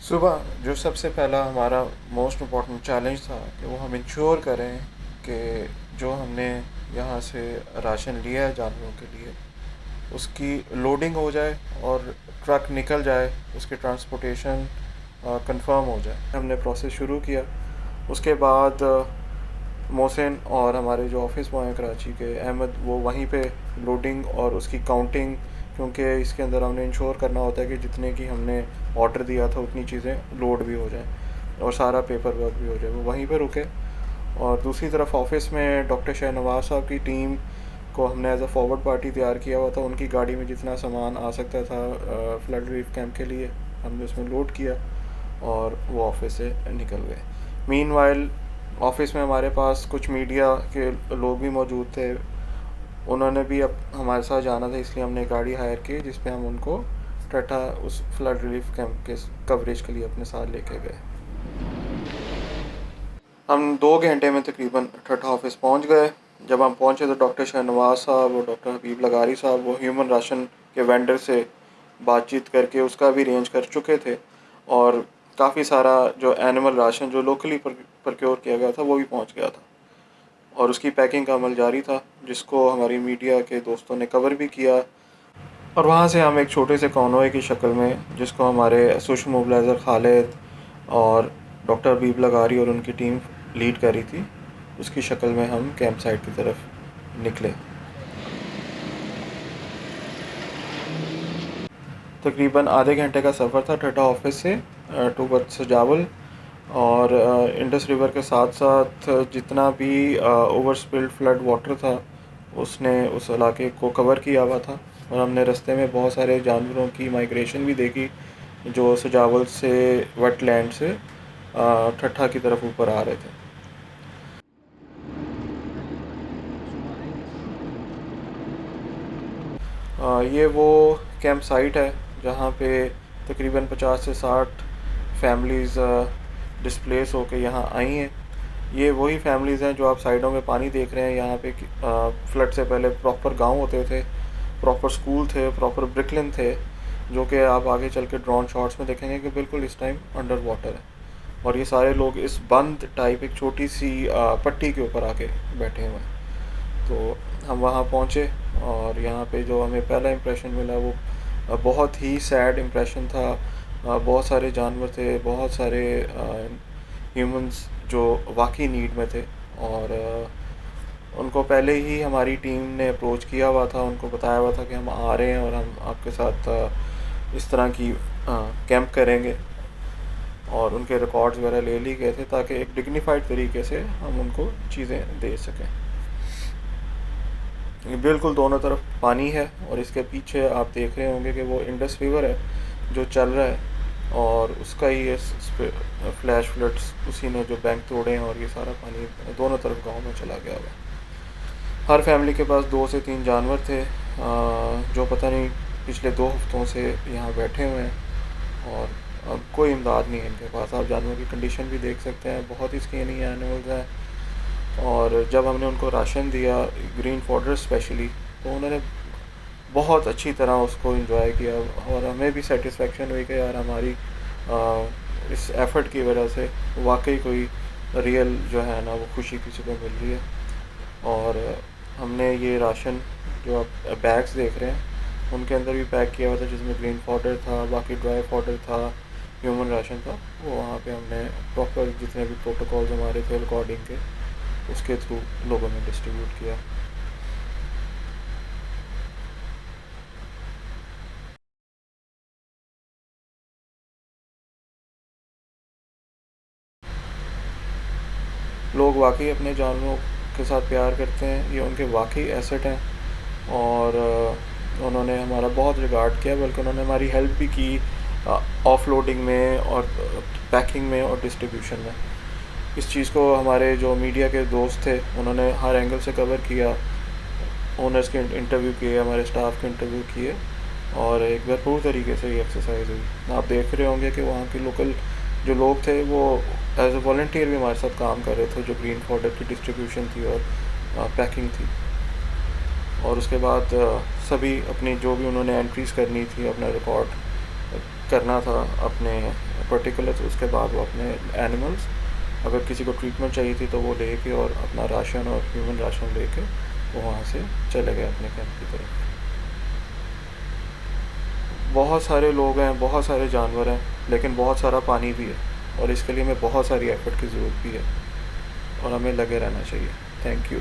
सुबह जो सबसे पहला हमारा मोस्ट इम्पॉर्टेंट चैलेंज था कि वो हम इंश्योर करें कि जो हमने यहाँ से राशन लिया है जानवरों के लिए उसकी लोडिंग हो जाए और ट्रक निकल जाए, उसकी ट्रांसपोर्टेशन कंफर्म हो जाए। हमने प्रोसेस शुरू किया। उसके बाद मोहसिन और हमारे जो ऑफिस बॉय हैं कराची के, अहमद, वो वहीं पे लोडिंग और उसकी काउंटिंग, क्योंकि इसके अंदर हमने इंश्योर करना होता है कि जितने की हमने ऑर्डर दिया था उतनी चीज़ें लोड भी हो जाएं और सारा पेपर वर्क भी हो जाए, वो वहीं पे रुके। और दूसरी तरफ ऑफिस में डॉक्टर शाहनवाज साहब की टीम को हमने एज अ फॉरवर्ड पार्टी तैयार किया हुआ था। उनकी गाड़ी में जितना सामान आ सकता था फ्लड रिलीफ कैंप के लिए हमने उसमें लोड किया और वो ऑफिस से निकल गए। मीनवाइल ऑफिस में हमारे पास कुछ मीडिया के लोग भी मौजूद थे। उन्होंने भी अब हमारे साथ जाना था, इसलिए हमने गाड़ी हायर की जिस पे हम उनको टटा उस फ्लड रिलीफ कैंप के कवरेज के लिए अपने साथ लेके गए। हम 2 घंटे में तकरीबन ठट्ठा ऑफिस पहुंच गए। जब हम पहुंचे तो डॉक्टर शहनवाज साहब और डॉक्टर हबीब लगारी साहब वो ह्यूमन राशन के वेंडर से बातचीत करके उसका भी अरेंज कर चुके थे और काफ़ी सारा जो एनिमल राशन जो लोकली प्रक्योर किया गया था वो भी पहुंच गया था और उसकी पैकिंग का अमल जारी था, जिसको हमारी मीडिया के दोस्तों ने कवर भी किया। और वहाँ से हम एक छोटे से कॉन्वॉय की शक्ल में, जिसको हमारे सोशल मोबिलाइज़र खालिद और डॉक्टर हबीब लगारी और उनकी टीम लीड कर रही थी, उसकी शक्ल में हम कैंप साइट की तरफ निकले। तकरीबन आधे घंटे का सफ़र था ठट्ठा ऑफिस से टूवर्ड्स सजावल। और इंडस रिवर के साथ साथ जितना भी ओवर स्पिल्ड फ्लड वाटर था उसने उस इलाके को कवर किया हुआ था। और हमने रास्ते में बहुत सारे जानवरों की माइग्रेशन भी देखी जो सजावल से वेटलैंड से ठट्ठा की तरफ ऊपर आ रहे थे। ये वो कैंप साइट है जहाँ पे तकरीबन 50 से 60 फैमिलीज़ डिस्प्लेस होकर यहाँ आई हैं। ये वही फैमिलीज़ हैं जो आप साइडों में पानी देख रहे हैं। यहाँ पे फ्लड से पहले प्रॉपर गांव होते थे, प्रॉपर स्कूल थे, प्रॉपर ब्रिकलिन थे, जो कि आप आगे चल के ड्रोन शॉट्स में देखेंगे कि बिल्कुल इस टाइम अंडर वाटर है। और ये सारे लोग इस बंद टाइप एक छोटी सी पट्टी के ऊपर आके बैठे हुए हैं। तो हम वहाँ पहुँचे और यहाँ पे जो हमें पहला इम्प्रेशन मिला वो बहुत ही सैड इम्प्रेशन था। बहुत सारे जानवर थे, बहुत सारे ह्यूमंस जो वाकई नीड में थे। और उनको पहले ही हमारी टीम ने अप्रोच किया हुआ था, उनको बताया हुआ था कि हम आ रहे हैं और हम आपके साथ इस तरह की कैंप करेंगे। और उनके रिकॉर्ड्स वगैरह ले लिए गए थे ताकि एक डिग्निफाइड तरीके से हम उनको चीज़ें दे सकें। ये बिल्कुल दोनों तरफ पानी है और इसके पीछे आप देख रहे होंगे कि वो इंडस रिवर है जो चल रहा है और उसका ही ये फ्लैश फ्लड्स उसी ने जो बैंक तोड़े हैं और ये सारा पानी दोनों तरफ गांव में चला गया हुआ है। हर फैमिली के पास 2 से 3 जानवर थे जो पता नहीं पिछले 2 हफ्तों से यहाँ बैठे हुए हैं और अब कोई इमदाद नहीं है इनके पास। आप जानवरों की कंडीशन भी देख सकते हैं, बहुत ही स्किनी एनिमल्स हैं। और जब हमने उनको राशन दिया, ग्रीन फॉडर स्पेशली, तो उन्होंने बहुत अच्छी तरह उसको एंजॉय किया और हमें भी सेटिस्फेक्शन हुई कि यार हमारी इस एफ़र्ट की वजह से वाकई कोई रियल जो है ना वो खुशी किसी को मिल रही है। और हमने ये राशन जो आप बैग्स देख रहे हैं उनके अंदर भी पैक किया हुआ था, जिसमें ग्रीन फॉडर था, बाकी ड्राई फॉडर था, ह्यूमन राशन था। वो वहाँ पे हमने प्रॉपर जितने भी प्रोटोकॉल्स हमारे थे रिकॉर्डिंग के उसके थ्रू लोगों में डिस्ट्रीब्यूट किया। लोग वाकई अपने जानवरों के साथ प्यार करते हैं, ये उनके वाकई एसेट हैं। और उन्होंने हमारा बहुत रिगार्ड किया, बल्कि उन्होंने हमारी हेल्प भी की ऑफ लोडिंग में और पैकिंग में और डिस्ट्रीब्यूशन में। इस चीज़ को हमारे जो मीडिया के दोस्त थे उन्होंने हर एंगल से कवर किया। ओनर्स के इंटरव्यू किए, हमारे स्टाफ के इंटरव्यू किए और एक भरपूर तरीके से ये एक्सरसाइज हुई। आप देख रहे होंगे कि वहाँ के लोकल जो लोग थे वो एज ए वॉल्टियर भी हमारे साथ काम कर रहे थे, जो ग्रीन फॉडर की डिस्ट्रीब्यूशन थी और पैकिंग थी। और उसके बाद सभी अपनी जो भी उन्होंने एंट्रीज़ करनी थी अपना रिकॉर्ड करना था अपने पर्टिकुलर्स, उसके बाद वो अपने एनिमल्स, अगर किसी को ट्रीटमेंट चाहिए थी तो वो लेके और अपना राशन और ह्यूमन राशन लेके वो वहाँ से चले गए अपने कैंप की तरफ। बहुत सारे लोग हैं, बहुत सारे जानवर हैं, लेकिन बहुत सारा पानी भी है, और इसके लिए हमें बहुत सारी एफर्ट की ज़रूरत भी है, और हमें लगे रहना चाहिए। Thank you.